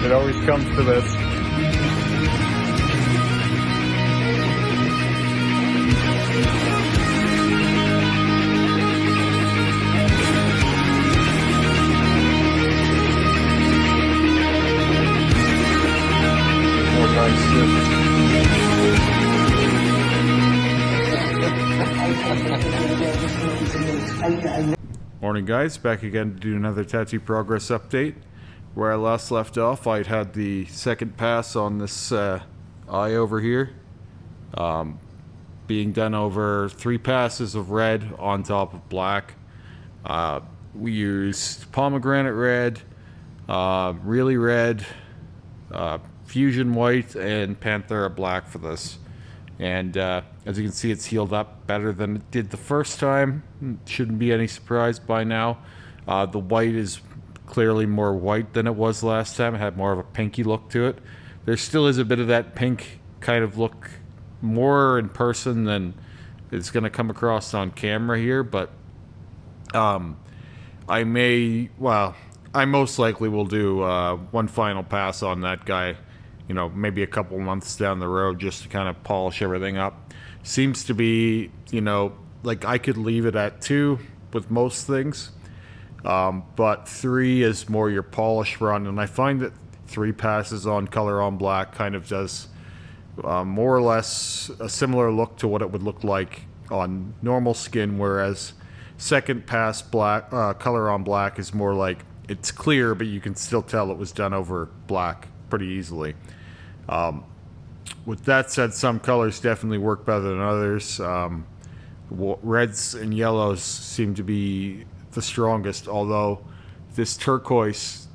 It always comes to this. Morning guys, back again to do another tattoo progress update. Where I last left off, I'd had the second pass on this eye over here, being done over 3 passes of red on top of black. We used pomegranate red, really red, fusion white, and panthera black for this. And as you can see, it's healed up better than it did the first time. Shouldn't be any surprise by now. The white is clearly more white than it was last time. It had more of a pinky look to it. There still is a bit of that pink kind of look more in person than it's going to come across on camera here, but I most likely will do one final pass on that guy, you know, maybe a couple months down the road, just to kind of polish everything up. Seems to be, you know, like I could leave it at 2 with most things, but 3 is more your polish run, and I find that 3 passes on color on black kind of does more or less a similar look to what it would look like on normal skin, whereas second pass black color on black is more like it's clear, but you can still tell it was done over black pretty easily. With that said, some colors definitely work better than others. Reds and yellows seem to be the strongest, although this turquoise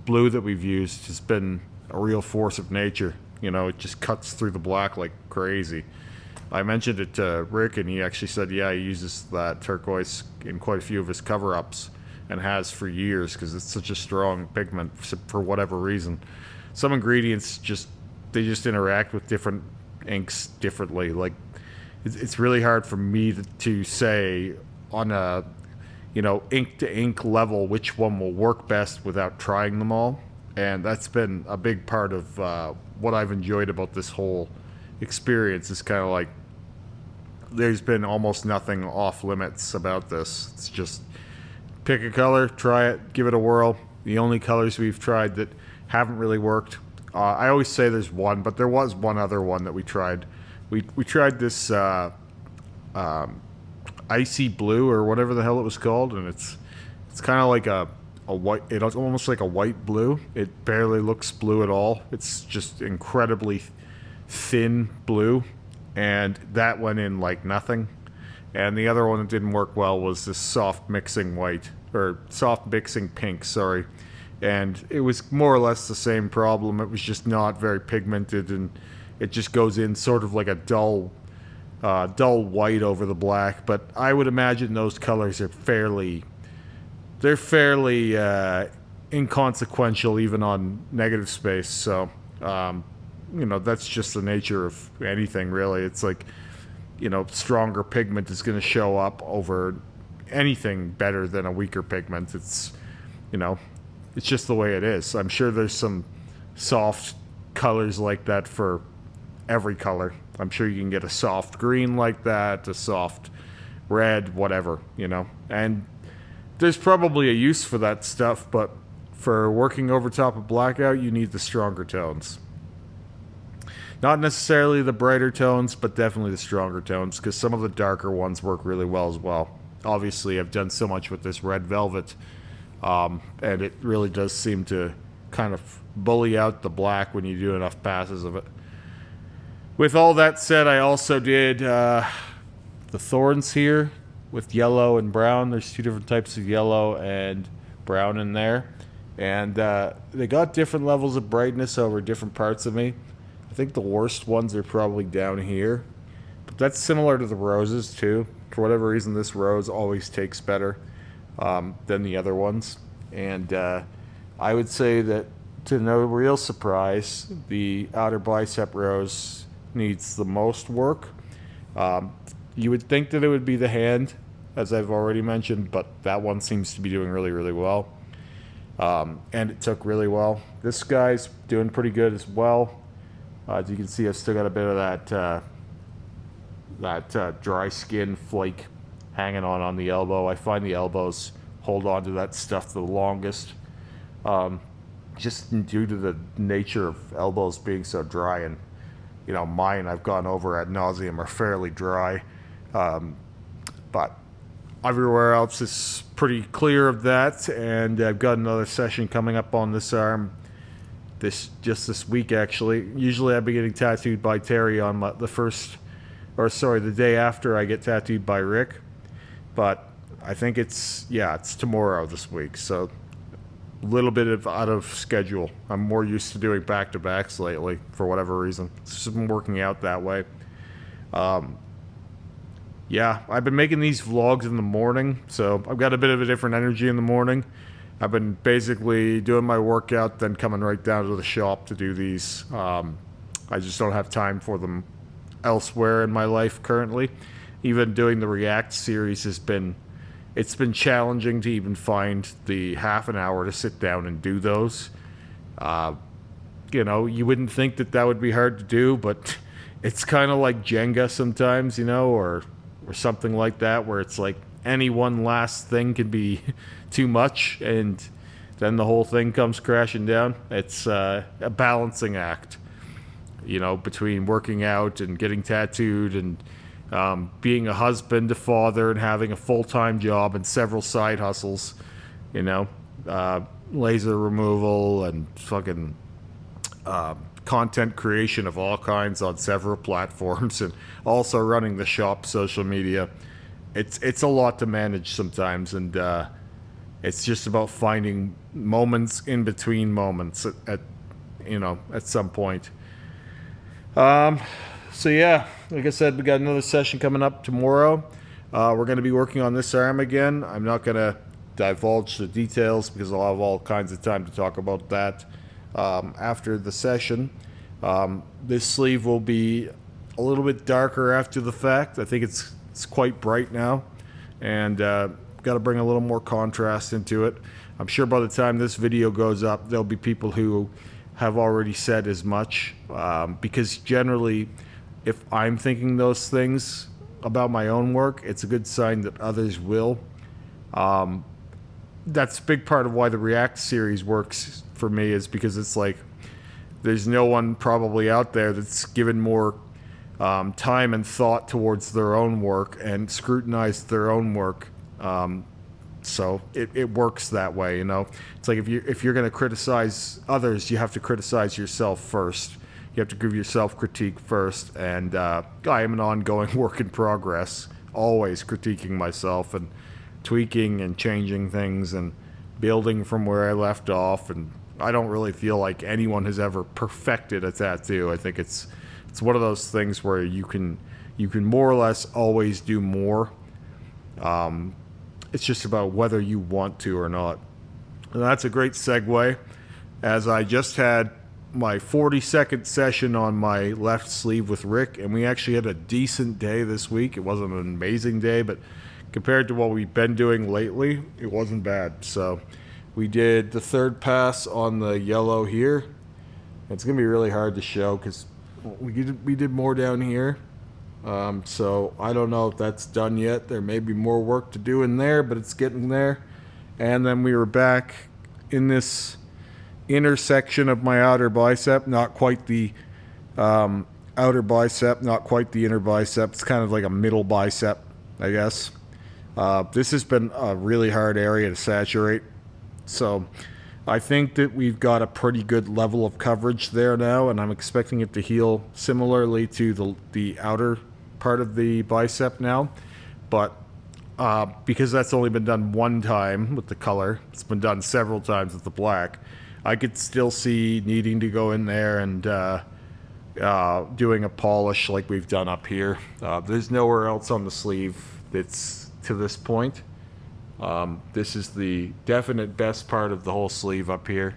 blue that we've used has been a real force of nature. You know, it just cuts through the black like crazy. I mentioned it to Rick, and he actually said, yeah, he uses that turquoise in quite a few of his cover-ups, and has for years, because it's such a strong pigment for whatever reason. Some ingredients just interact with different inks differently. Like, it's really hard for me to say on a, you know, ink to ink level which one will work best without trying them all. And that's been a big part of what I've enjoyed about this whole experience. Is kind of like there's been almost nothing off limits about this. It's just pick a color, try it, give it a whirl. The only colors we've tried that haven't really worked, I always say there's one, but there was one other one that we tried. We tried this icy blue or whatever the hell it was called, and it's kind of like a white. It's almost like a white blue. It barely looks blue at all. It's just incredibly thin blue, and that went in like nothing. And the other one that didn't work well was this soft mixing white, or soft mixing pink, sorry. And it was more or less the same problem. It was just not very pigmented, and it just goes in sort of like a dull white over the black. But I would imagine those colors are fairly inconsequential even on negative space. So, you know, that's just the nature of anything, really. It's like, you know, stronger pigment is going to show up over anything better than a weaker pigment. It's, you know, it's just the way it is. I'm sure there's some soft colors like that for every color. I'm sure you can get a soft green like that, a soft red, whatever, you know. And there's probably a use for that stuff, but for working over top of blackout, you need the stronger tones. Not necessarily the brighter tones, but definitely the stronger tones, because some of the darker ones work really well as well. Obviously, I've done so much with this red velvet, and it really does seem to kind of bully out the black when you do enough passes of it. With all that said, I also did the thorns here with yellow and brown. There's 2 different types of yellow and brown in there, and they got different levels of brightness over different parts of me. I think the worst ones are probably down here, but that's similar to the roses too. For whatever reason, this rose always takes better than the other ones, and I would say that, to no real surprise, the outer bicep rose needs the most work. You would think that it would be the hand, as I've already mentioned, but that one seems to be doing really, really well. and it took really well. This guy's doing pretty good as well. As you can see, I've still got a bit of that dry skin flake hanging on the elbow. I find the elbows hold on to that stuff the longest, just due to the nature of elbows being so dry. And mine, I've gone over ad nauseum, are fairly dry, but everywhere else is pretty clear of that. And I've got another session coming up on this arm this week, actually. Usually I've been getting tattooed by Terry on the day after I get tattooed by Rick, but I think it's tomorrow this week, so a little bit out of schedule. I'm more used to doing back-to-backs lately for whatever reason. It's just been working out that way. I've been making these vlogs in the morning, so I've got a bit of a different energy in the morning. I've been basically doing my workout, then coming right down to the shop to do these. I just don't have time for them elsewhere in my life currently. Even doing the React series it's been challenging to even find the half an hour to sit down and do those. You wouldn't think that would be hard to do, but it's kind of like Jenga sometimes, or something like that, where it's like any one last thing can be too much, and then the whole thing comes crashing down. It's a balancing act, between working out and getting tattooed and being a husband, a father, and having a full-time job and several side hustles, laser removal and fucking content creation of all kinds on several platforms, and also running the shop social media. It's a lot to manage sometimes, and it's just about finding moments in between moments at some point. Like I said, we got another session coming up tomorrow. We're going to be working on this arm again. I'm not going to divulge the details because I'll have all kinds of time to talk about that after the session. This sleeve will be a little bit darker after the fact. I think it's quite bright now, and got to bring a little more contrast into it. I'm sure by the time this video goes up, there'll be people who have already said as much, because generally, if I'm thinking those things about my own work, it's a good sign that others will. That's a big part of why the React series works for me, is because it's like there's no one probably out there that's given more time and thought towards their own work and scrutinized their own work. So it works that way, It's like if you're going to criticize others, you have to criticize yourself first. You have to give yourself critique first. And I am an ongoing work in progress, always critiquing myself and tweaking and changing things and building from where I left off. And I don't really feel like anyone has ever perfected a tattoo. I think it's one of those things where you can more or less always do more. It's just about whether you want to or not. And that's a great segue, as I just had my 42nd session on my left sleeve with Rick, and we actually had a decent day this week. It wasn't an amazing day, but compared to what we've been doing lately, it wasn't bad. So we did the third pass on the yellow here. It's going to be really hard to show because we did more down here. So I don't know if that's done yet. There may be more work to do in there, but it's getting there. And then we were back in this inner section of my outer bicep, not quite the outer bicep, not quite the inner bicep. It's kind of like a middle bicep, I guess. This has been a really hard area to saturate. So I think that we've got a pretty good level of coverage there now, and I'm expecting it to heal similarly to the outer part of the bicep now. But because that's only been done one time with the color, it's been done several times with the black, I could still see needing to go in there and doing a polish like we've done up here. There's nowhere else on the sleeve that's to this point. This is the definite best part of the whole sleeve up here,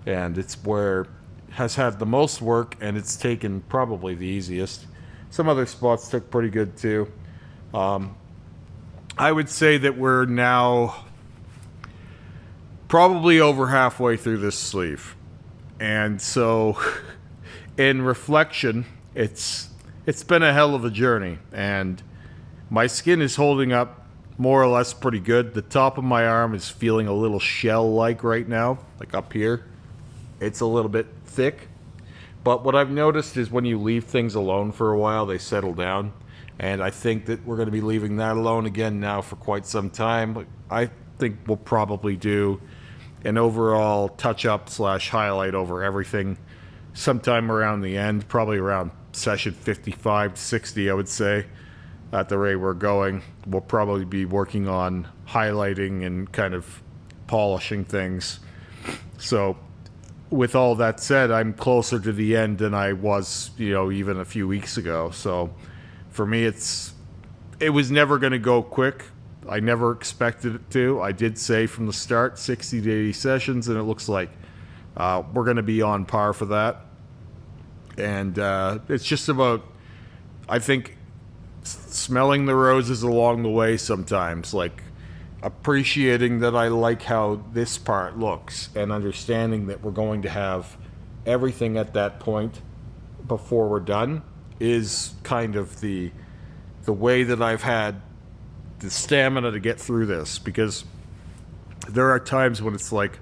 and it's where it has had the most work, and it's taken probably the easiest. Some other spots took pretty good too. I would say that we're now probably over halfway through this sleeve. And so in reflection, it's been a hell of a journey, and my skin is holding up more or less pretty good. The top of my arm is feeling a little shell-like right now, like up here. It's a little bit thick. But what I've noticed is when you leave things alone for a while, they settle down. And I think that we're going to be leaving that alone again now for quite some time. I think we'll probably do an overall touch-up / highlight over everything sometime around the end, probably around session 55 to 60, I would say. At the rate we're going, we'll probably be working on highlighting and kind of polishing things. So with all that said, I'm closer to the end than I was, even a few weeks ago. So for me, it was never going to go quick. I never expected it to. I did say from the start 60 to 80 sessions, and it looks like we're going to be on par for that. And it's just about, I think, smelling the roses along the way sometimes, like appreciating that I like how this part looks and understanding that we're going to have everything at that point before we're done is kind of the way that I've had the stamina to get through this, because there are times when it's like,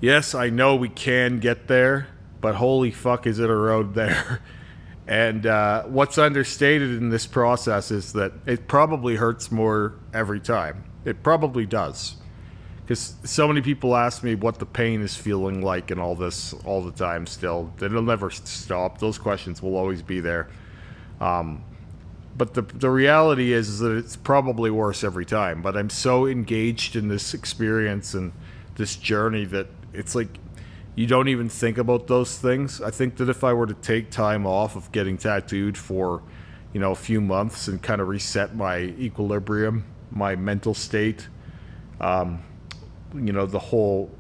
yes, I know we can get there, but holy fuck, is it a road there? And what's understated in this process is that it probably hurts more every time. It probably does. Because so many people ask me what the pain is feeling like and all this all the time still. It'll never stop. Those questions will always be there. But the reality is that it's probably worse every time. But I'm so engaged in this experience and this journey that it's like you don't even think about those things. I think that if I were to take time off of getting tattooed for, a few months and kind of reset my equilibrium, my mental state, the whole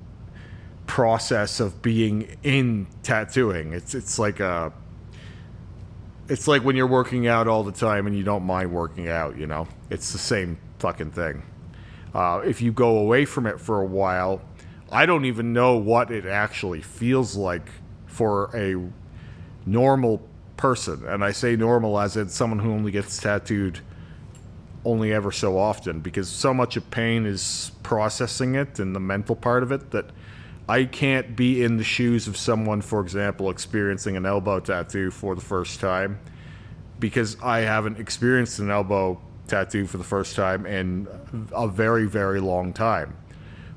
process of being in tattooing, it's like when you're working out all the time and you don't mind working out, it's the same fucking thing. If you go away from it for a while, I don't even know what it actually feels like for a normal person. And I say normal as in someone who only gets tattooed only ever so often, because so much of pain is processing it and the mental part of it that I can't be in the shoes of someone, for example, experiencing an elbow tattoo for the first time, because I haven't experienced an elbow tattoo for the first time in a very, very long time.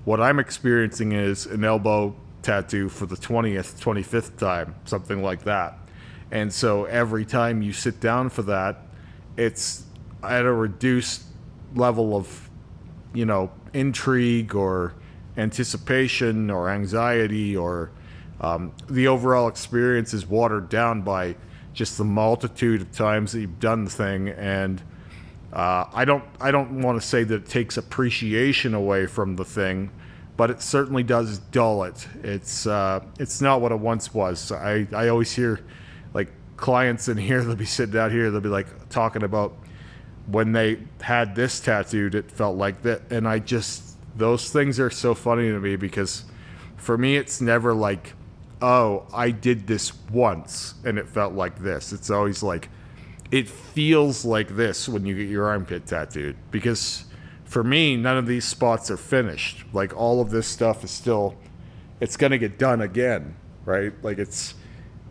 What I'm experiencing is an elbow tattoo for the 20th, 25th time, something like that. And so every time you sit down for that, it's at a reduced level of, intrigue or anticipation or anxiety, or the overall experience is watered down by just the multitude of times that you've done the thing. And I don't want to say that it takes appreciation away from the thing, but it certainly does dull it. It's not what it once was. I always hear like clients in here, they'll be sitting out here, they'll be like talking about when they had this tattooed, it felt like that. And those things are so funny to me, because for me, it's never like, oh, I did this once and it felt like this. It's always like, it feels like this when you get your armpit tattooed, because for me, none of these spots are finished. Like all of this stuff is still, it's going to get done again, right? Like it's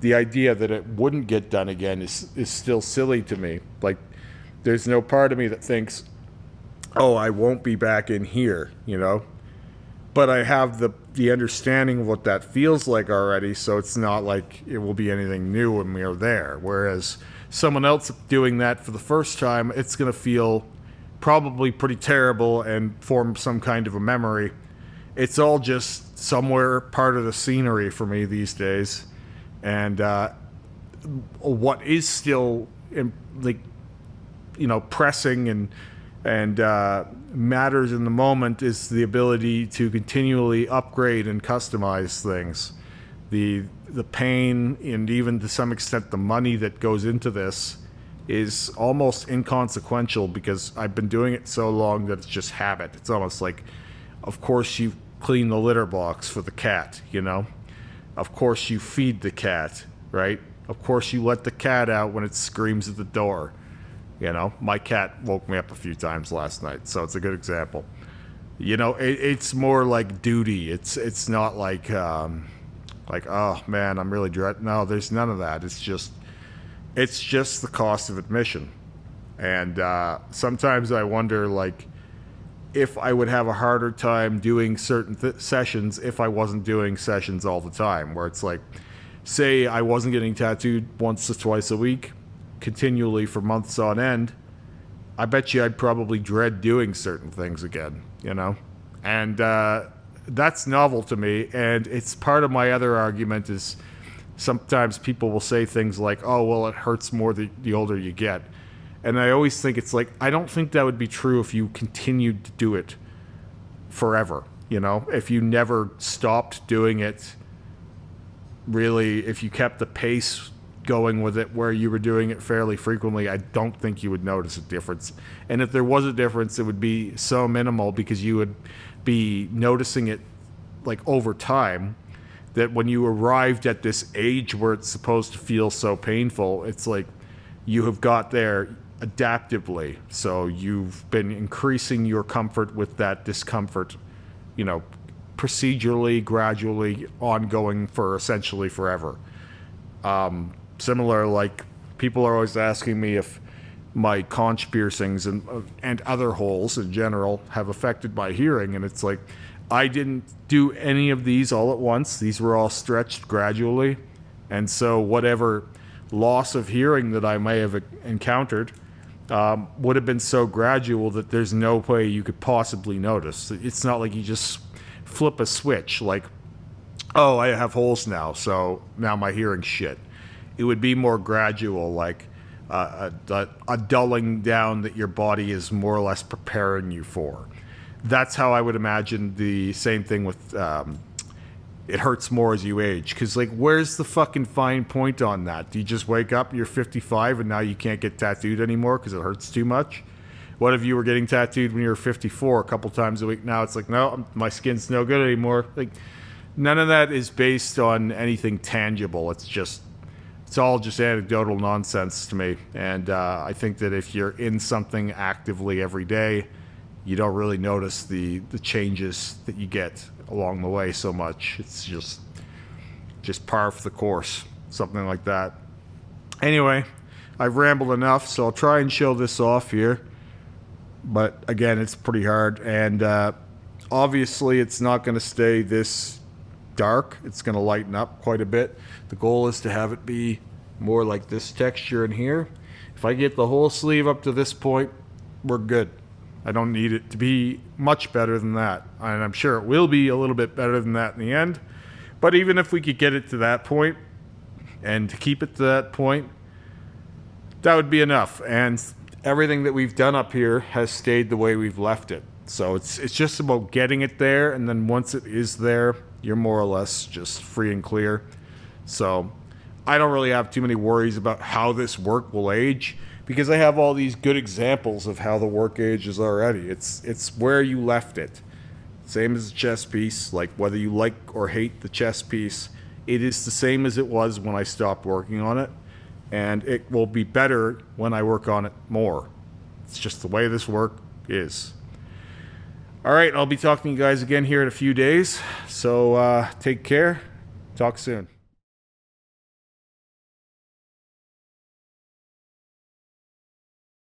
the idea that it wouldn't get done again is still silly to me. Like there's no part of me that thinks, oh, I won't be back in here, But I have the understanding of what that feels like already, so it's not like it will be anything new when we're there. Whereas someone else doing that for the first time, it's going to feel probably pretty terrible and form some kind of a memory. It's all just somewhere part of the scenery for me these days. And what is still pressing and matters in the moment is the ability to continually upgrade and customize things. The pain and even to some extent the money that goes into this is almost inconsequential, because I've been doing it so long that it's just habit. It's almost like, of course, you clean the litter box for the cat, you know? Of course you feed the cat, right? Of course you let the cat out when it screams at the door. You know, my cat woke me up a few times last night, so it's a good example. You know, it's more like duty. It's not like oh man, I'm really dread. No, there's none of that. It's just the cost of admission. And sometimes I wonder, like, if I would have a harder time doing certain sessions if I wasn't doing sessions all the time, where it's like, say I wasn't getting tattooed once or twice a week, continually for months on end, I bet you I'd probably dread doing certain things again, you know? And that's novel to me, and it's part of my other argument is sometimes people will say things like, oh, well, it hurts more the older you get. And I always think it's like, I don't think that would be true if you continued to do it forever, you know? If you never stopped doing it, really, if you kept the pace going with it where you were doing it fairly frequently, I don't think you would notice a difference. And if there was a difference, it would be so minimal because you would be noticing it like over time, that when you arrived at this age where it's supposed to feel so painful, it's like you have got there adaptively. So you've been increasing your comfort with that discomfort, you know, procedurally, gradually, ongoing for essentially forever. Similar, like, people are always asking me if my conch piercings and other holes in general have affected my hearing, and it's like, I didn't do any of these all at once. These were all stretched gradually, and so whatever loss of hearing that I may have encountered would have been so gradual that there's no way you could possibly notice. It's not like you just flip a switch, like, oh, I have holes now, so now my hearing's shit. It would be more gradual, like a dulling down that your body is more or less preparing you for. That's how I would imagine the same thing with it hurts more as you age. Because, like, where's the fucking fine point on that? Do you just wake up, you're 55, and now you can't get tattooed anymore because it hurts too much? What if you were getting tattooed when you were 54 a couple times a week? Now it's like, no, my skin's no good anymore. Like, none of that is based on anything tangible. It's all just anecdotal nonsense to me. And I think that if you're in something actively every day, you don't really notice the changes that you get along the way so much. It's just par for the course, something like that. Anyway, I've rambled enough, so I'll try and show this off here. But again, it's pretty hard, and obviously it's not going to stay this dark. It's going to lighten up quite a bit. The goal is to have it be more like this texture in here. If I get the whole sleeve up to this point, we're good. I don't need it to be much better than that, and I'm sure it will be a little bit better than that in the end. But even if we could get it to that point, and to keep it to that point, that would be enough. And everything that we've done up here has stayed the way we've left it. So it's just about getting it there, and then once it is there, you're more or less just free and clear. So I don't really have too many worries about how this work will age, because I have all these good examples of how the work ages already. It's where you left it. Same as the chest piece, like whether you like or hate the chest piece, it is the same as it was when I stopped working on it, and it will be better when I work on it more. It's just the way this work is. All right, I'll be talking to you guys again here in a few days, so take care. Talk soon.